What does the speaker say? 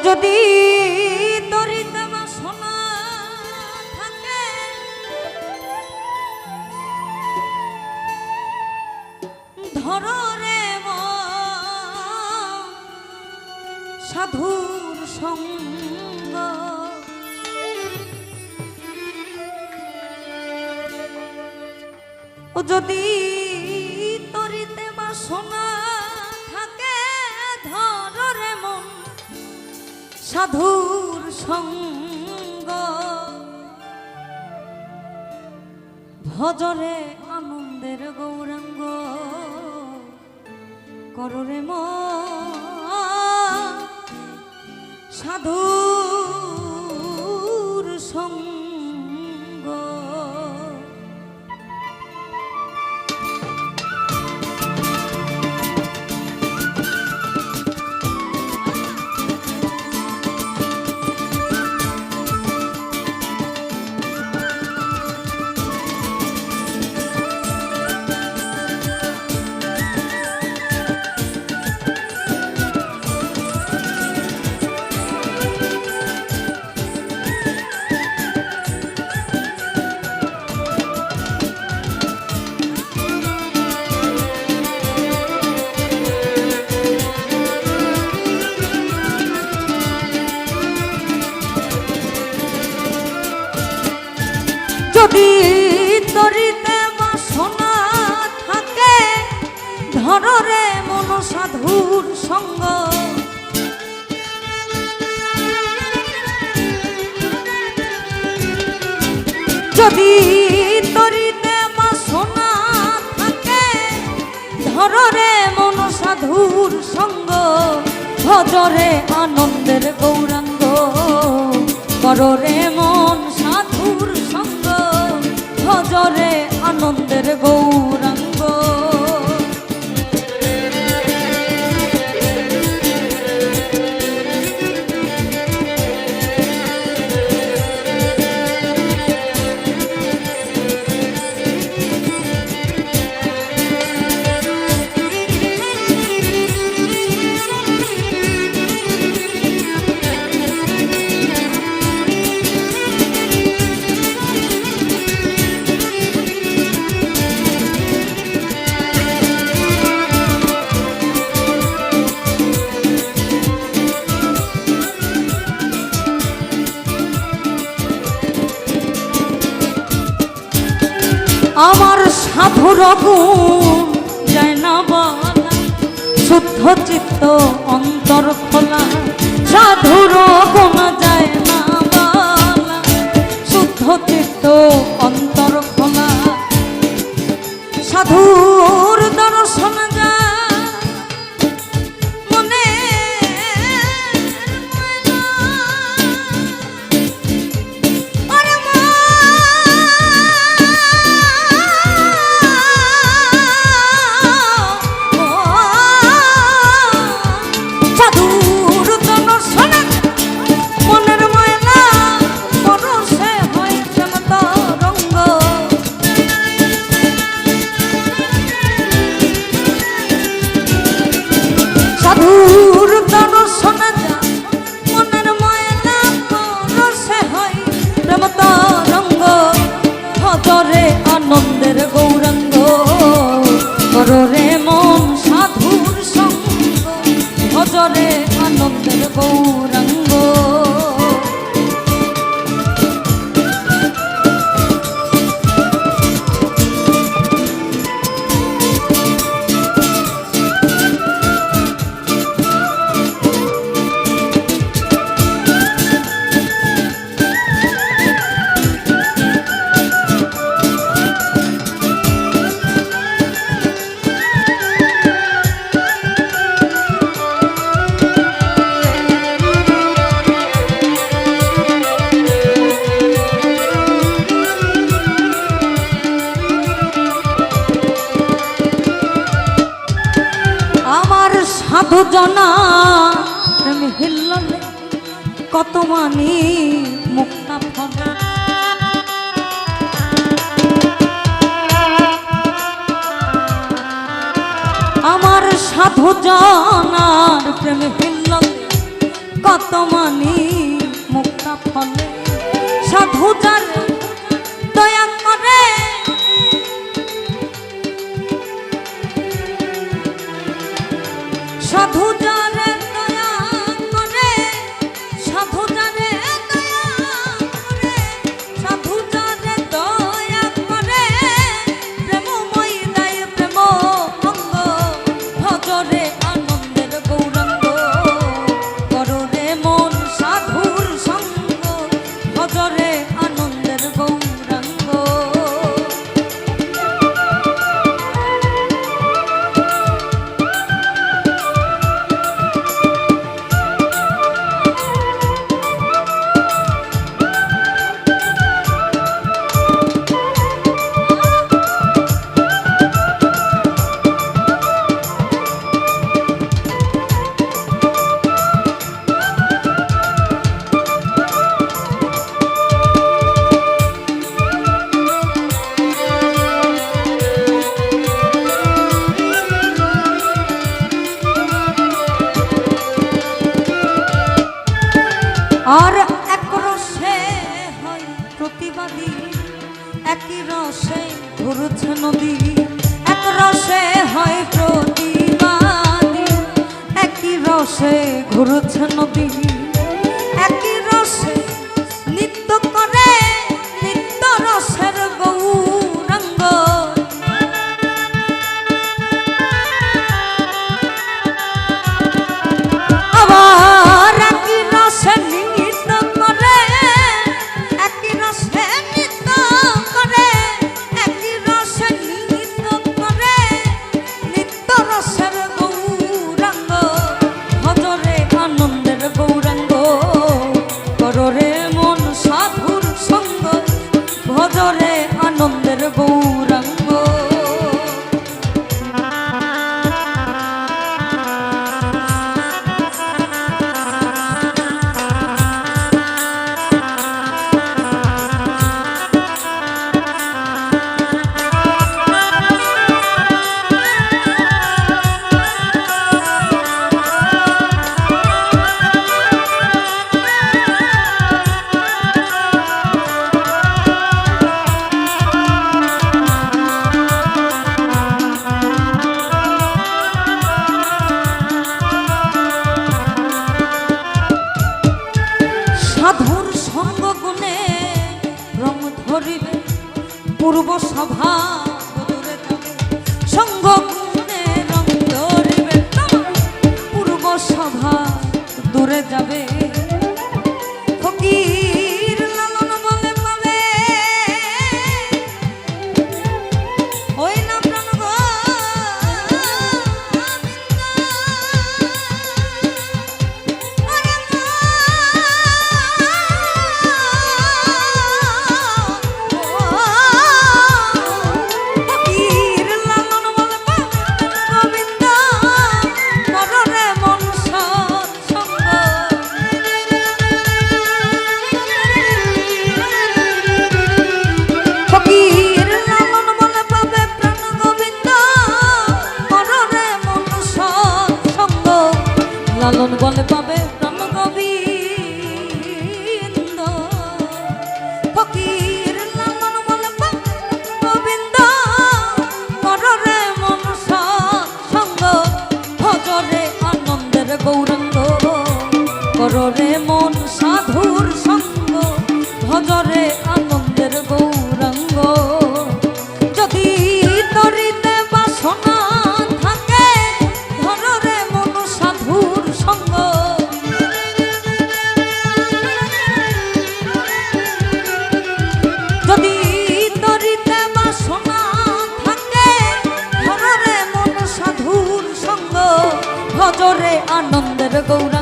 যদি তরিতে বাসনা থাকে ধরো রে সাধুর সঙ্গ ও যদি তরিতে বাসনা থাকে ধরো রে মন সাধুর সঙ্গ ভজরে আনন্দের গৌরাঙ্গ কররে মন সাধুর সঙ্গ। যদি তরিতে বাসনা থাকে ধরো রে মন সাধুর সঙ্গ যদি তরিতে বাসনা থাকে ধরো রে মন সাধুর সঙ্গ ভজরে আনন্দের গৌরাঙ্গ করো রে মন সাধুর সঙ্গ ভজরে আনন্দের গৌরাঙ্গ। আমার সাধুর গুণ যায় না বলা শুদ্ধ চিত্ত অন্তর খোলা সাধুর গুণ যায় না বলা শুদ্ধ চিত্ত অন্তর খোলা সাধুর দর্শন যায় মনে সাধুর দর্শন মনের ময়না পরশে হয় প্রেম তরঙ্গ ভজরে আনন্দের গৌরাঙ্গ করো রে মন সাধুর সঙ্গ ভজরে আনন্দের গৌরাঙ্গ। সাধু জনা প্রেম হিল্ললে কত মানি মুক্তা ফল আমার সাধু জনার প্রেম হিল্ললে কত মানি মুক্তা ফলে সাধু যার দয়া করে সাধু যারে দয়া করে সাধু যারে দয়া করে সাধু যারে দয়া করে প্রেমময় দায় প্রেম অঙ্গ ভজরে আনন্দের গৌরাঙ্গ কররে মন সাধুর সঙ্গ ভজরে আনন্দের গৌরাঙ্গ। আর এক রসে হয় প্রতিবাদী একই রসে ঘুরছে নদী এক রসে হয় প্রতিবাদী একই রসে ঘুরছে নদী একই রসে নৃত্য করে নিত্য রসের গৌরাঙ্গ। আবার একই রসে নৃত্য করে একই রসে নৃত্য করে একই রসে নৃত্য করে নিত্য রসের গৌরাঙ্গ ভজরে আনন্দের গৌরাঙ্গ কররে মন সাধুর সঙ্গ ভজরে আনন্দের গৌরাঙ্গ। সাধুর সঙ্গ গুণে রং ধরিবে পূর্ব সভা দূরে যাবে সঙ্গ গুণে রং ধরিবে পূর্ব সভা দূরে যাবে ফকির লালন বলে পাবে ওই না প্রাণ গো লালন বলে পাবে প্রাণ গোবিন্দ ফকির লালন বলে পাবে গোবিন্দ কররে মন সঙ্গ ভজরে আনন্দের গৌরাঙ্গ কররে মন সাধুর সঙ্গ ভজরে আনন্দের গৌরাঙ্গ। যদি তরিতে বাসনা থাকে ধররে মন সাধুর সঙ্গ যদি তরিতে বাসনা থাকে ধররে মন সাধুর সঙ্গ ভজরে আনন্দের গৌরাঙ্গ।